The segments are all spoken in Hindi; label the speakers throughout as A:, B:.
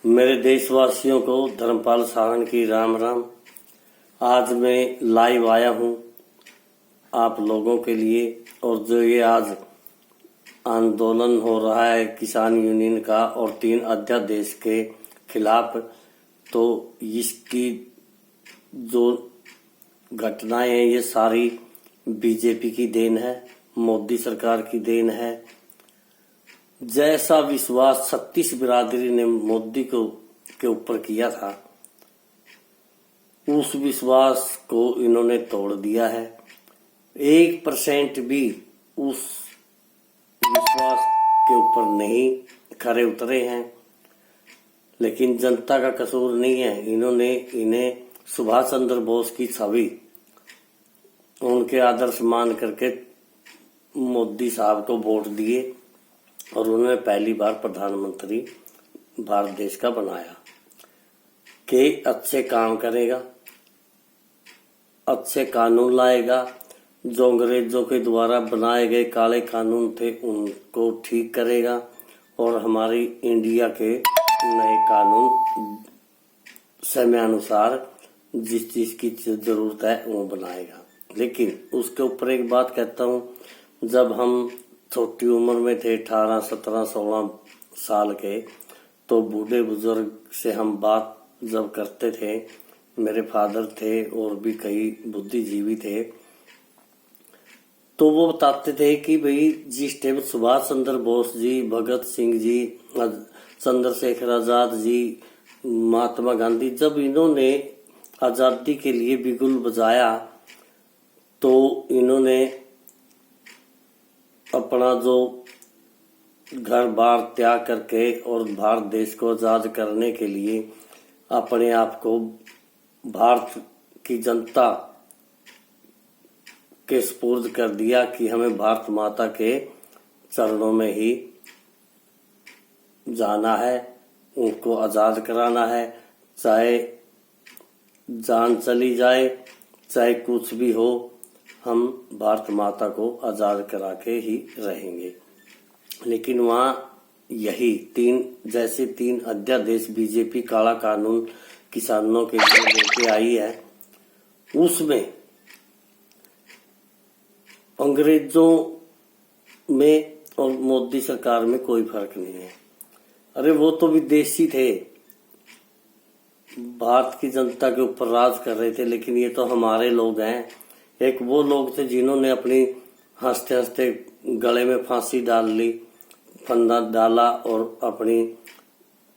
A: मेरे देशवासियों को धर्मपाल सावंत की राम राम। आज मैं लाइव आया हूँ आप लोगों के लिए। और जो ये आज आंदोलन हो रहा है किसान यूनियन का और 3 अध्यादेश के खिलाफ, तो इसकी जो घटनाएं हैं ये सारी बीजेपी की देन है, मोदी सरकार की देन है। जैसा विश्वास 36 बिरादरी ने मोदी को के ऊपर किया था, उस विश्वास को इन्होंने तोड़ दिया है। 1% भी उस विश्वास के ऊपर नहीं खरे उतरे हैं। लेकिन जनता का कसूर नहीं है। इन्होंने इन्हें सुभाष चंद्र बोस की छवि, उनके आदर्श मान करके मोदी साहब को वोट दिए और उन्होंने पहली बार प्रधानमंत्री भारत देश का बनाया कि अच्छे काम करेगा, अच्छे कानून लाएगा, जो अंग्रेजों के द्वारा बनाए गए काले कानून थे उनको ठीक करेगा और हमारी इंडिया के नए कानून समयानुसार जिस चीज की जरूरत है वो बनाएगा। लेकिन उसके ऊपर एक बात कहता हूँ, जब हम छोटी उम्र में थे 18, 17, 16 साल के, तो बूढ़े बुजुर्ग से हम बात जब करते थे, मेरे फादर थे और भी कई बुद्धिजीवी थे, तो वो बताते थे कि भाई जिस टाइम सुभाष चंद्र बोस जी, भगत सिंह जी, चंद्रशेखर आजाद जी, महात्मा गांधी, जब इन्होंने आजादी के लिए बिगुल बजाया तो इन्होंने अपना जो घर बार त्याग करके और भारत देश को आजाद करने के लिए अपने आप को भारत की जनता के सुपुर्द कर दिया कि हमें भारत माता के चरणों में ही जाना है, उनको आजाद कराना है, चाहे जान चली जाए, चाहे कुछ भी हो, हम भारत माता को आजाद करा के ही रहेंगे। लेकिन वहां यही 3 अध्यादेश बीजेपी काला कानून किसानों के लिए लेके आई है, उसमें अंग्रेजों में और मोदी सरकार में कोई फर्क नहीं है। अरे वो तो विदेशी थे, भारत की जनता के ऊपर राज कर रहे थे, लेकिन ये तो हमारे लोग हैं। एक वो लोग थे जिन्होंने अपनी हंसते हंसते गले में फांसी डाल ली, फंदा डाला और अपनी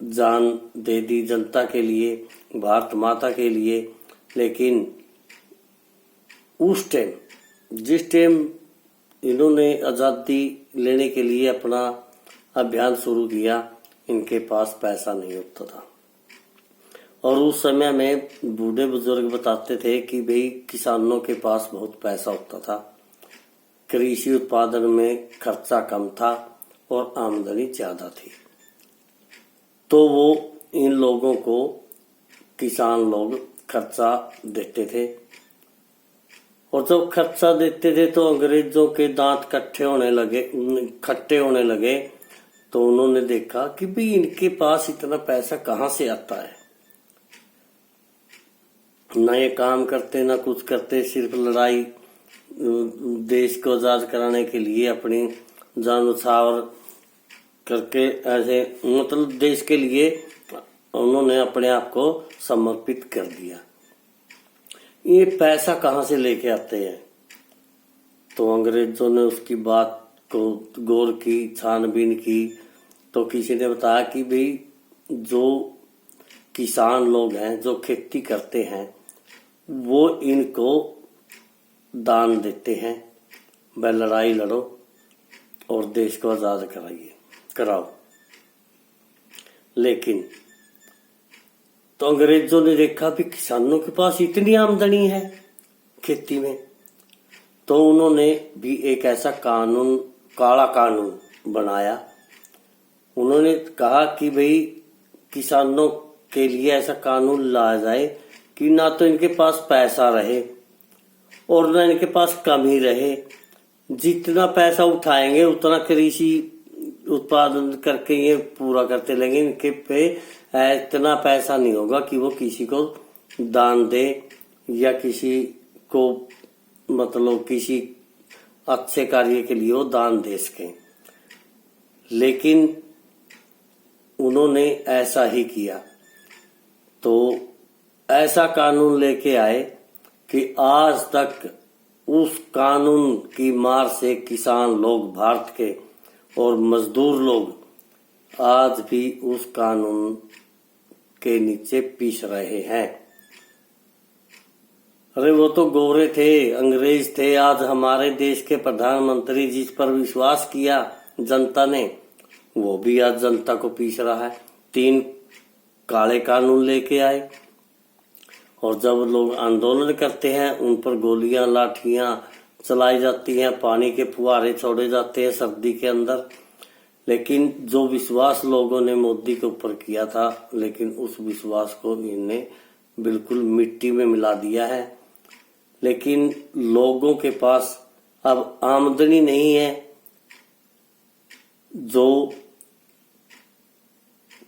A: जान दे दी जनता के लिए, भारत माता के लिए। लेकिन उस टाइम, जिस टाइम इन्होंने आजादी लेने के लिए अपना अभियान शुरू किया, इनके पास पैसा नहीं होता था। और उस समय में बूढ़े बुजुर्ग बताते थे कि भाई किसानों के पास बहुत पैसा होता था, कृषि उत्पादन में खर्चा कम था और आमदनी ज्यादा थी। तो वो इन लोगों को, किसान लोग, खर्चा देते थे और जब खर्चा देते थे तो अंग्रेजों के दांत खट्टे होने लगे। तो उन्होंने देखा कि भाई इनके पास इतना पैसा कहाँ से आता है, ना ये काम करते ना कुछ करते, सिर्फ लड़ाई, देश को आजाद कराने के लिए अपनी जान न्यौछावर करके, ऐसे मतलब देश के लिए उन्होंने अपने आप को समर्पित कर दिया। ये पैसा कहाँ से लेके आते हैं? तो अंग्रेजों ने उसकी बात को गौर की, छानबीन की, तो किसी ने बताया कि भाई जो किसान लोग हैं, जो खेती करते हैं, वो इनको दान देते हैं, वह लड़ाई लड़ो और देश को आजाद कराओ। लेकिन तो अंग्रेजों ने देखा भी किसानों के पास इतनी आमदनी है खेती में, तो उन्होंने भी एक ऐसा कानून, काला कानून बनाया। उन्होंने कहा कि भाई किसानों के लिए ऐसा कानून लाया जाए कि ना तो इनके पास पैसा रहे और ना इनके पास कमी रहे। जितना पैसा उठाएंगे उतना कृषि उत्पादन करके ये पूरा करते, लेकिन इनके पे इतना पैसा नहीं होगा कि वो किसी को दान दे या किसी को मतलब किसी अच्छे कार्य के लिए वो दान दे सके। लेकिन उन्होंने ऐसा ही किया। तो ऐसा कानून लेके आए कि आज तक उस कानून की मार से किसान लोग भारत के और मजदूर लोग आज भी उस कानून के नीचे पीस रहे हैं। अरे वो तो गोरे थे, अंग्रेज थे। आज हमारे देश के प्रधानमंत्री जिस पर विश्वास किया जनता ने, वो भी आज जनता को पीस रहा है। 3 काले कानून लेके आए और जब लोग आंदोलन करते हैं उन पर गोलियां लाठियां चलाई जाती हैं, पानी के फुहारे छोड़े जाते हैं सर्दी के अंदर। लेकिन जो विश्वास लोगों ने मोदी के ऊपर किया था, लेकिन उस विश्वास को इन्हें बिल्कुल मिट्टी में मिला दिया है। लेकिन लोगों के पास अब आमदनी नहीं है जो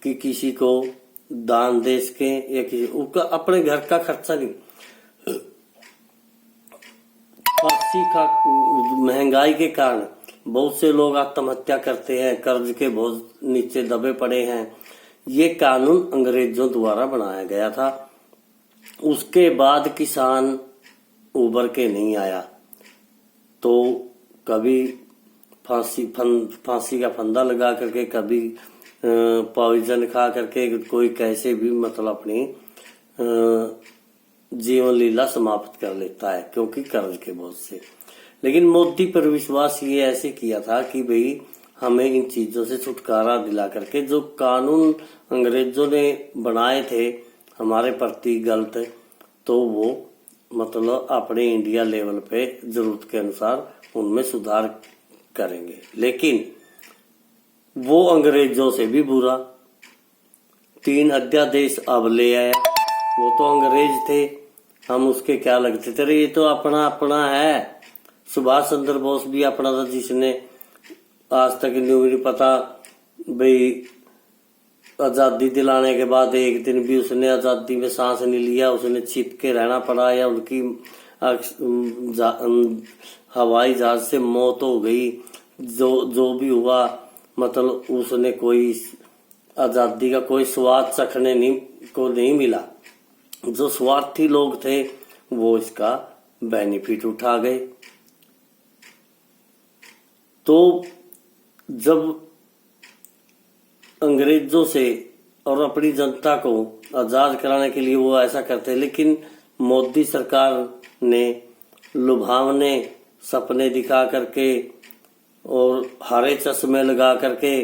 A: कि किसी को दान दे सके या किसी उसका अपने घर का खर्चा नहीं। महंगाई के कारण बहुत से लोग आत्महत्या करते हैं, कर्ज के बोझ नीचे दबे पड़े हैं। ये कानून अंग्रेजों द्वारा बनाया गया था। उसके बाद किसान उभर के नहीं आया। तो कभी फांसी का फंदा लगा करके, कभी पॉइजन खा करके कोई कैसे भी मतलब अपनी जीवन लीला समाप्त कर लेता है, क्योंकि कर्ज के बोझ से। लेकिन मोदी पर विश्वास ये ऐसे किया था कि भाई हमें इन चीजों से छुटकारा दिला करके जो कानून अंग्रेजों ने बनाए थे हमारे प्रति गलत, तो वो मतलब अपने इंडिया लेवल पे जरूरत के अनुसार उनमें सुधार करेंगे। लेकिन वो अंग्रेजों से भी बुरा 3 अध्यादेश अब ले आया। वो तो अंग्रेज थे, हम उसके क्या लगते थे। ये तो अपना अपना है। सुभाष चंद्र बोस भी अपना था, जिसने आज तक नहीं पता भाई आजादी दिलाने के बाद एक दिन भी उसने आजादी में सांस नहीं लिया। उसने छिप के रहना पड़ा या उनकी हवाई जहाज से मौत हो गई। जो भी हुआ मतलब उसने कोई आजादी का कोई स्वाद चखने को नहीं मिला। जो स्वार्थी लोग थे वो इसका बेनिफिट उठा गए। तो जब अंग्रेजों से और अपनी जनता को आजाद कराने के लिए वो ऐसा करते, लेकिन मोदी सरकार ने लुभावने सपने दिखा करके और हरे चश्मे लगा करके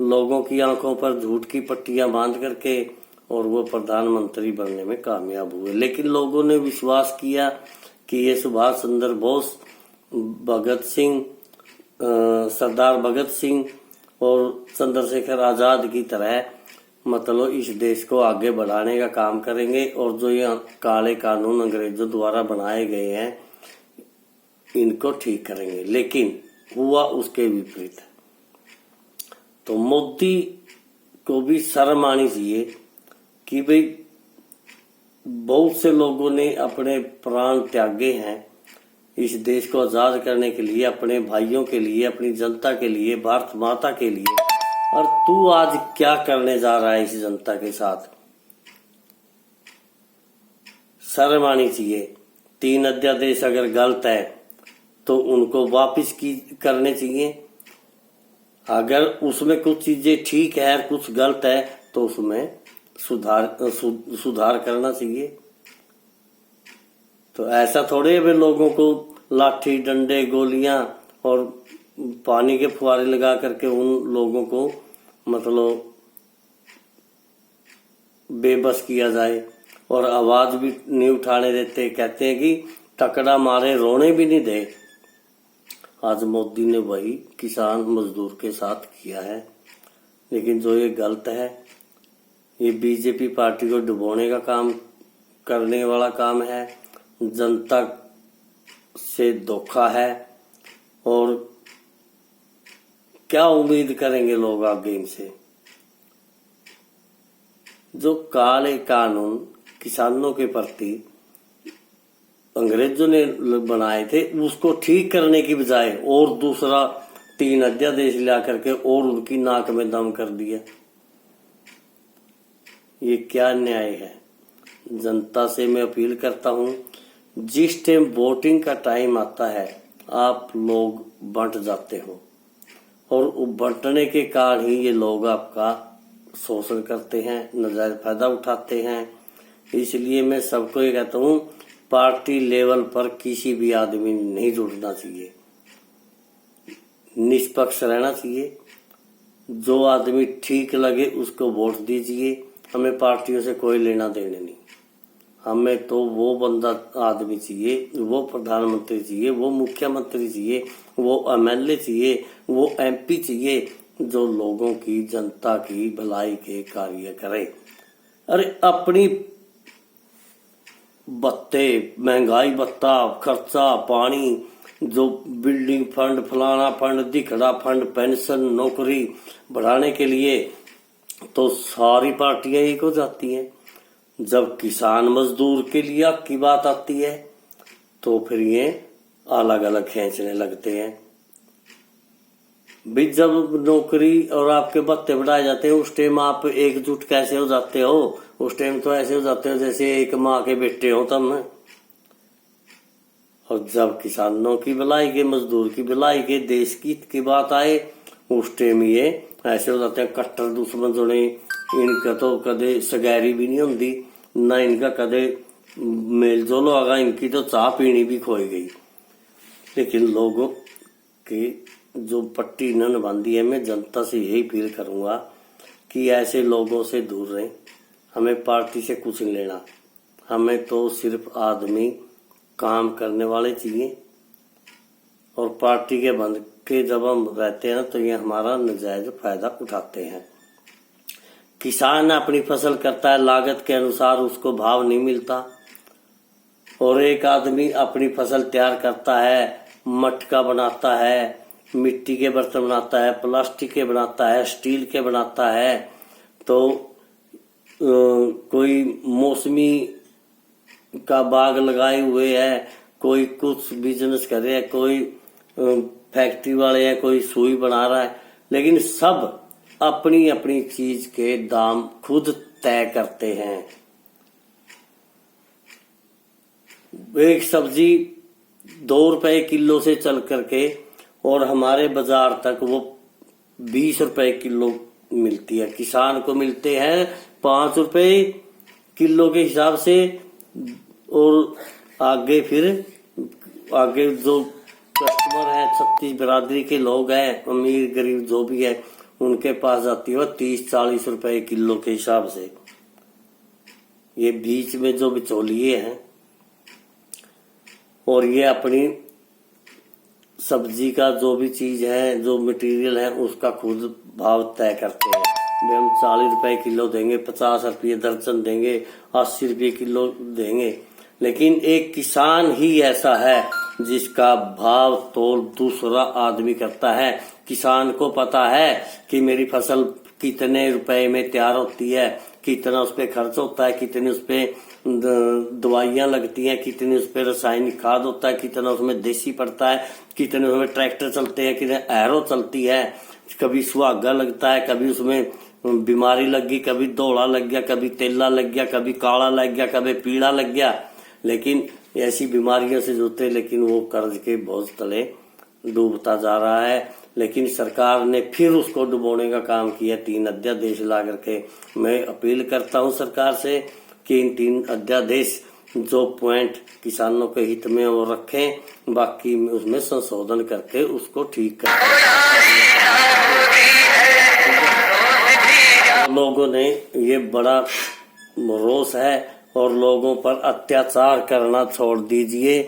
A: लोगों की आंखों पर झूठ की पट्टियां बांध करके और वो प्रधानमंत्री बनने में कामयाब हुए। लेकिन लोगों ने विश्वास किया कि ये सुभाष चंद्र बोस, भगत सिंह, सरदार भगत सिंह और चंद्रशेखर आजाद की तरह मतलब इस देश को आगे बढ़ाने का काम करेंगे और जो ये काले कानून अंग्रेजों द्वारा बनाए गए हैं इनको ठीक करेंगे। लेकिन हुआ उसके विपरीत। तो मोदी को भी शर्म आनी चाहिए कि भाई बहुत से लोगों ने अपने प्राण त्यागे हैं इस देश को आजाद करने के लिए, अपने भाइयों के लिए, अपनी जनता के लिए, भारत माता के लिए, और तू आज क्या करने जा रहा है इस जनता के साथ। शर्म आनी चाहिए। 3 अध्यादेश अगर गलत है तो उनको वापस करने चाहिए। अगर उसमें कुछ चीजें ठीक है और कुछ गलत है तो उसमें सुधार करना चाहिए। तो ऐसा थोड़े है लोगों को लाठी डंडे गोलियां और पानी के फुहारे लगा करके उन लोगों को मतलब बेबस किया जाए और आवाज भी नहीं उठाने देते। कहते हैं कि टकरा मारे रोने भी नहीं दे। आज मोदी ने वही किसान मजदूर के साथ किया है। लेकिन जो ये गलत है, ये बीजेपी पार्टी को डुबोने का काम करने वाला काम है, जनता से धोखा है और क्या उम्मीद करेंगे लोग आगे इनसे? जो काले कानून किसानों के प्रति अंग्रेजों ने बनाए थे, उसको ठीक करने की बजाय और दूसरा 3 अध्यादेश ला करके और उनकी नाक में दम कर दिया। ये क्या न्याय है? जनता से मैं अपील करता हूं, जिस टाइम वोटिंग का टाइम आता है आप लोग बंट जाते हो और बंटने के कारण ही ये लोग आपका शोषण करते हैं, नाजायज फायदा उठाते हैं। इसलिए मैं सबको ये कहता हूं, पार्टी लेवल पर किसी भी आदमी नहीं जुड़ना चाहिए, निष्पक्ष रहना चाहिए। जो आदमी ठीक लगे उसको वोट दीजिए। हमें पार्टियों से कोई लेना देना नहीं। हमें तो वो बंदा आदमी चाहिए, वो प्रधानमंत्री चाहिए, वो मुख्यमंत्री चाहिए, वो एमएलए चाहिए, वो एमपी चाहिए, जो लोगों की, जनता की भलाई के कार्य करे। अरे अपनी बत्ते, महंगाई भत्ता, खर्चा पानी, जो बिल्डिंग फंड, फलाना फंड, दिखड़ा फंड, पेंशन, नौकरी बढ़ाने के लिए तो सारी पार्टियां एक हो जाती हैं। जब किसान मजदूर के लिए की बात आती है तो फिर ये अलग अलग खींचने लगते हैं। भी जब नौकरी और आपके भत्ते बढ़ाए जाते हैं उस टाइम आप एकजुट कैसे हो जाते हो? उस टाइम तो ऐसे हो जाते हो जैसे एक माँ के बेटे हो तब में। और जब किसानों की भलाई के, मजदूर की भलाई के, देश की हित की बात आए उस टाइम ये ऐसे हो जाते हैं कट्टर दुश्मन जोड़े। इनका तो कदे सगैरी भी नहीं होती, ना इनका कदे मेल जोल होगा, इनकी तो चाह पीनी भी खोई गई। लेकिन लोगों की जो पट्टी इन्होंने बांधी है, मैं जनता से यही अपील करूंगा कि ऐसे लोगों से दूर रहें। हमें पार्टी से कुछ नहीं लेना, हमें तो सिर्फ आदमी काम करने वाले चाहिए। और पार्टी के बंद के जब हम रहते हैं तो ये हमारा नाजायज फायदा उठाते हैं। किसान अपनी फसल करता है, लागत के अनुसार उसको भाव नहीं मिलता। और एक आदमी अपनी फसल तैयार करता है, मटका बनाता है, मिट्टी के बर्तन बनाता है, प्लास्टिक के बनाता है, स्टील के बनाता है। तो कोई मौसमी का बाग लगाए हुए है, कोई कुछ बिजनेस कर रहे है, कोई फैक्ट्री वाले हैं, कोई सुई बना रहा है। लेकिन सब अपनी अपनी चीज के दाम खुद तय करते हैं। एक सब्जी 2 रुपए किलो से चल करके और हमारे बाजार तक वो 20 रुपए किलो मिलती है। किसान को मिलते हैं 5 रुपए किलो के हिसाब से। और आगे जो कस्टमर है, 36 बिरादरी के लोग हैं, अमीर गरीब जो भी है, उनके पास जाती है 30-40 रुपए किलो के हिसाब से। ये बीच में जो बिचौलिए हैं और ये अपनी सब्जी का जो भी चीज है, जो मटेरियल है, उसका खुद भाव तय करते हैं। हम 40 रुपए किलो देंगे, 50 रुपये दर्जन देंगे, 80 रुपये किलो देंगे। लेकिन एक किसान ही ऐसा है जिसका भाव तोल दूसरा आदमी करता है। किसान को पता है कि मेरी फसल कितने रुपए में तैयार होती है, कितना उस पर खर्च होता है, कितनी उस पर दवाइयां लगती हैं, कितनी उस पर रासायनिक खाद होता है, कितना उसमें देसी पड़ता है, कितने उसमें ट्रैक्टर चलते हैं, कितने एरो चलती है, कभी सुहागा लगता है, कभी उसमें बीमारी लग गई, कभी दौड़ा लग गया, कभी तेला लग गया, कभी काला लग गया, कभी पीला लग गया। लेकिन ऐसी बीमारियों से जूते, लेकिन वो कर्ज के बोझ तले डूबता जा रहा है। लेकिन सरकार ने फिर उसको डुबोने का काम किया 3 अध्यादेश ला करके। मैं अपील करता हूं सरकार से कि इन 3 अध्यादेश जो पॉइंट किसानों के हित में वो रखें, बाकी उसमें संशोधन करके उसको ठीक करें। लोगों ने ये बड़ा रोष है और लोगों पर अत्याचार करना छोड़ दीजिए।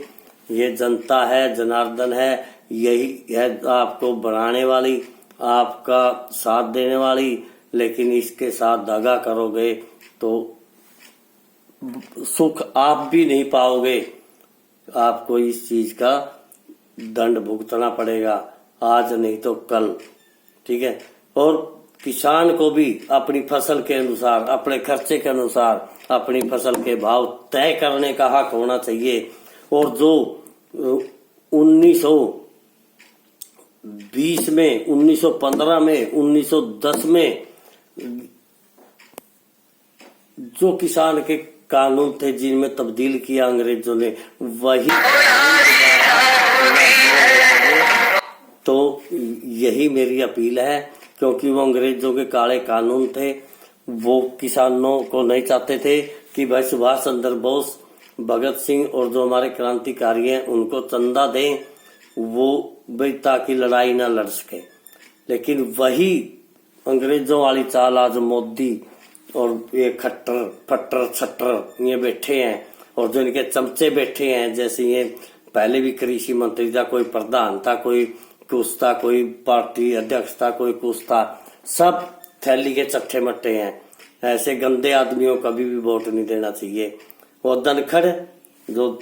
A: ये जनता है, जनार्दन है, यही है आपको बनाने वाली, आपका साथ देने वाली। लेकिन इसके साथ दगा करोगे तो सुख आप भी नहीं पाओगे, आपको इस चीज का दंड भुगतना पड़ेगा, आज नहीं तो कल। ठीक है। और किसान को भी अपनी फसल के अनुसार, अपने खर्चे के अनुसार अपनी फसल के भाव तय करने का हक होना चाहिए। और जो 1920 में, 1915 में, 1910 में जो किसान के कानून थे जिनमें तब्दील किया अंग्रेजों ने, वही तो यही मेरी अपील है, क्योंकि वो अंग्रेजों के काले कानून थे। वो किसानों को नहीं चाहते थे कि भाई सुभाष चंद्र बोस, भगत सिंह और जो हमारे क्रांतिकारी हैं उनको चंदा दें, वो भाई ताकि लड़ाई ना लड़ सके। लेकिन वही अंग्रेजों वाली चाल आज मोदी और ये खट्टर फट्टर छट्टर ये बैठे हैं, और जो इनके चमचे बैठे हैं, जैसे ये पहले भी कृषि मंत्री था, कोई प्रधान था, कोई कुछ था, कोई पार्टी अध्यक्ष था, कोई कुछ था, सब थैली के चट्टे मट्टे हैं। ऐसे गंदे आदमियों को कभी भी वोट नहीं देना चाहिए। और धनखड़ जो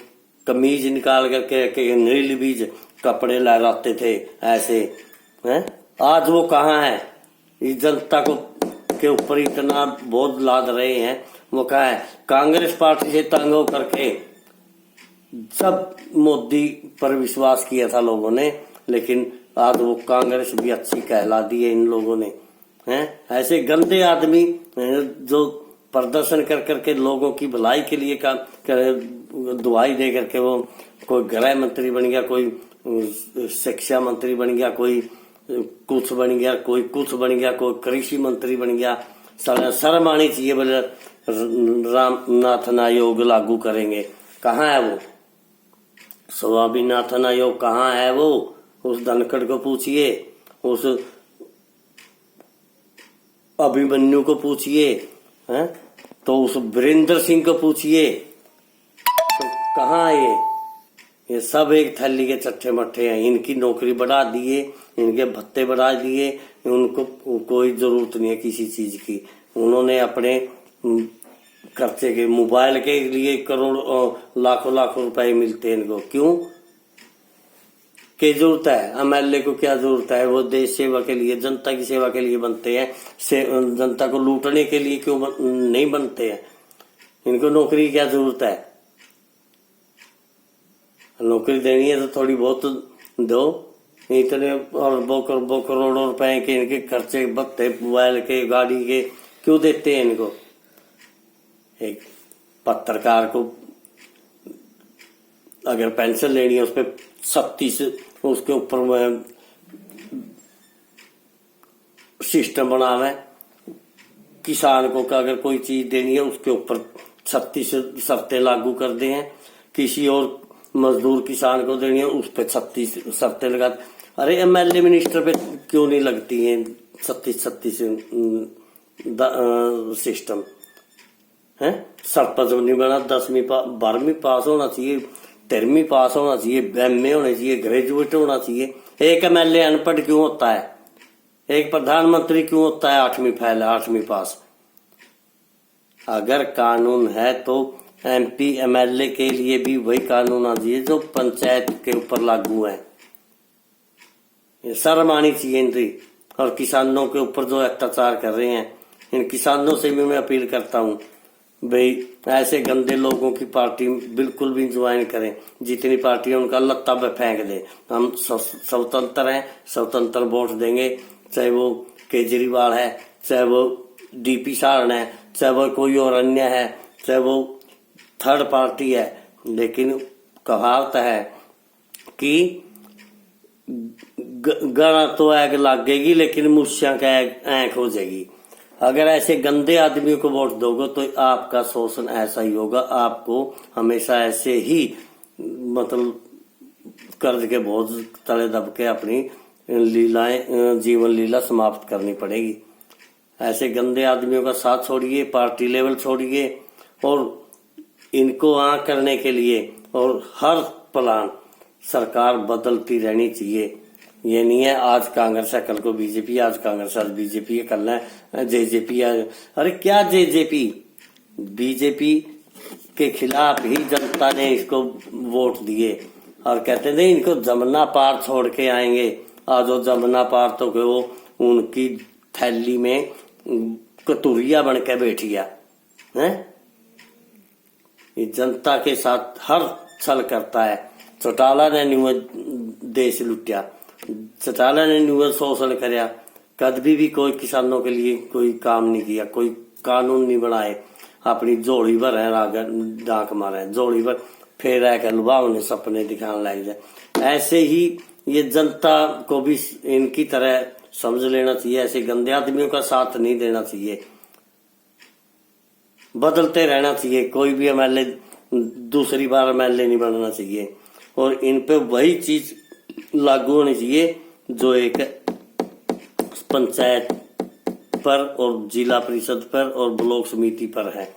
A: कमीज निकाल करके नील बीज कपड़े लहराते थे ऐसे हैं, आज वो कहाँ है? इस जनता को के ऊपर इतना बोझ लाद रहे हैं, वो कहाँ है? कांग्रेस पार्टी से तंग हो करके सब मोदी पर विश्वास किया था लोगों ने, लेकिन आज वो कांग्रेस भी अच्छी कहला दी है इन लोगों ने, हैं? ऐसे गंदे आदमी जो प्रदर्शन कर करके लोगों की भलाई के लिए काम दुआई दे करके वो कोई गृह मंत्री बन गया, कोई शिक्षा मंत्री बन गया, कोई कुछ बन गया, कोई कुछ बन गया, कोई कृषि मंत्री बन गया। शर्म आनी चाहिए। बोले रामनाथन आयोग लागू करेंगे, कहाँ है वो? स्वामीनाथन आयोग कहाँ है वो? उस धनखड़ को पूछिए, उस अभिमन्यु को पूछिए, हैं? तो उस वीरेंद्र सिंह को पूछिए, तो कहाँ ये सब एक थैली के चट्टे मट्टे हैं। इनकी नौकरी बढ़ा दिए, इनके भत्ते बढ़ा दिए, उनको कोई जरूरत नहीं है किसी चीज की। उन्होंने अपने खर्चे के मोबाइल के लिए करोड़ लाखों लाखों रुपए मिलते हैं इनको। क्यों? क्या जरूरत है? एमएलए को क्या जरूरत है? वो देश सेवा के लिए, जनता की सेवा के लिए बनते हैं, जनता को लूटने के लिए क्यों नहीं बनते हैं? इनको नौकरी की क्या जरूरत है? नौकरी देनी है तो थोड़ी बहुत दो। इतने और वो करोड़ों रुपए के इनके खर्चे, भत्ते, मोबाइल के, गाड़ी के क्यों देते हैं इनको? एक पत्रकार को अगर पेंशन लेनी है, उस पर 36 उसके ऊपर सिस्टम बना है। किसान को अगर कोई चीज देनी है, उसके ऊपर 36 शर्तें लागू कर दे हैं। किसी और मजदूर किसान को देनी है, उस पर 36 शर्तें लगा। अरे एमएलए मिनिस्टर पे क्यों नहीं लगती हैं 36 सिस्टम है? सरपंच नहीं बना, 10वीं 12वीं पास होना चाहिए, 13वीं पास होना चाहिए, एमए होना चाहिए, ग्रेजुएट होना चाहिए। एक एमएलए अनपढ़ क्यों होता है? एक प्रधानमंत्री क्यों होता है 8वीं फेल, 8वीं पास? अगर कानून है तो एमपी एमएलए के लिए भी वही कानून आ चाहिए जो पंचायत के ऊपर लागू है। ये शर्म आनी चाहिए इनकी। और किसानों के ऊपर जो अत्याचार कर रहे हैं, इन किसानों से भी मैं अपील करता हूँ, भाई ऐसे गंदे लोगों की पार्टी बिल्कुल भी ज्वाइन करें। जितनी पार्टी है उनका लत्ता पे फेंक दे। हम स्वतंत्र हैं, स्वतंत्र वोट देंगे, चाहे वो केजरीवाल है, चाहे वो डीपी सारण है, चाहे वो कोई और अन्य है, चाहे वो थर्ड पार्टी है। लेकिन कहावत है कि गणा तो आग लगेगी लेकिन मूर्छा का आंख हो जाएगी। अगर ऐसे गंदे आदमियों को वोट दोगे तो आपका शोषण ऐसा ही होगा। आपको हमेशा ऐसे ही मतलब कर्ज के बोझ तले दब के अपनी लीलाएं, जीवन लीला समाप्त करनी पड़ेगी। ऐसे गंदे आदमियों का साथ छोड़िए, पार्टी लेवल छोड़िए, और इनको आंख करने के लिए और हर प्लान सरकार बदलती रहनी चाहिए। ये नहीं है आज कांग्रेस है कल को बीजेपी, आज कांग्रेस आज बीजेपी है, कल है जेजेपी। अरे क्या जेजेपी? बीजेपी के खिलाफ ही जनता ने इसको वोट दिए और कहते थे इनको जमुना पार छोड़ के आएंगे। आज वो जमुना पार तो वो उनकी थैली में कतुरिया बन के बैठिया है। ये जनता के साथ हर छल करता है। चौटाला ने न्यू देश लुटिया, चौटाला ने न्यू शोषण करया, कभी भी कोई किसानों के लिए कोई काम नहीं किया, कोई कानून नहीं बनाए, अपनी झोली भर है डाक मारे झोली भर फिर आकर लुभावने सपने दिखाने लग जाए। ऐसे ही ये जनता को भी इनकी तरह समझ लेना चाहिए, ऐसे गंदे आदमियों का साथ नहीं देना चाहिए, बदलते रहना चाहिए। कोई भी एमएलए दूसरी बार एमएलए नहीं बनना चाहिए और इन पे वही चीज लागू होनी चाहिए जो एक पंचायत पर और जिला परिषद पर और ब्लॉक समिति पर है?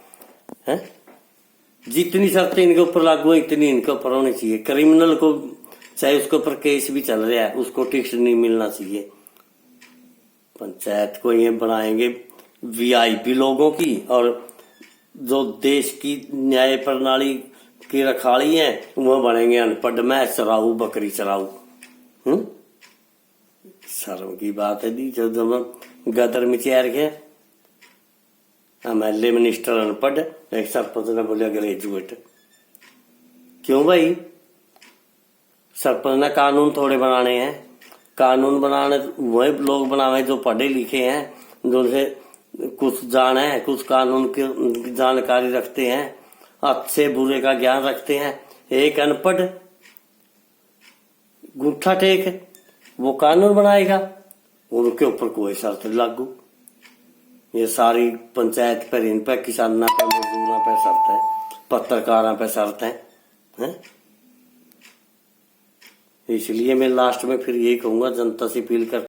A: जितनी शर्तें इनके ऊपर लागू है इतनी इनके ऊपर होनी चाहिए। क्रिमिनल को चाहे उसके ऊपर केस भी चल रहा है उसको टिकट नहीं मिलना चाहिए। पंचायत को ये बनाएंगे वीआईपी लोगों की, और जो देश की न्याय प्रणाली की रखाली है वो बनेंगे अनपढ़ मैं चराऊ बकरी चराऊ। शर्म की बात है दी जो गदर में चेयर के एमएलए मिनिस्टर अनपढ़, एक सरपंच ने बोलिया ग्रेजुएट। क्यों भाई? सरपंच ने कानून थोड़े बनाने हैं, कानून बनाने वही लोग बनावे जो पढ़े लिखे हैं, जो कुछ जान है, कुछ कानून की जानकारी रखते हैं, अच्छे बुरे का ज्ञान रखते हैं। एक अनपढ़ गुट्ठा टेक वो कानून बनाएगा, उनके ऊपर कोई शर्त लागू। ये सारी पंचायत पर इन पर किसाना पे मजदूरों पे शर्त है, पत्रकारों पे शर्त है? इसलिए मैं लास्ट में फिर यही कहूंगा, जनता से अपील कर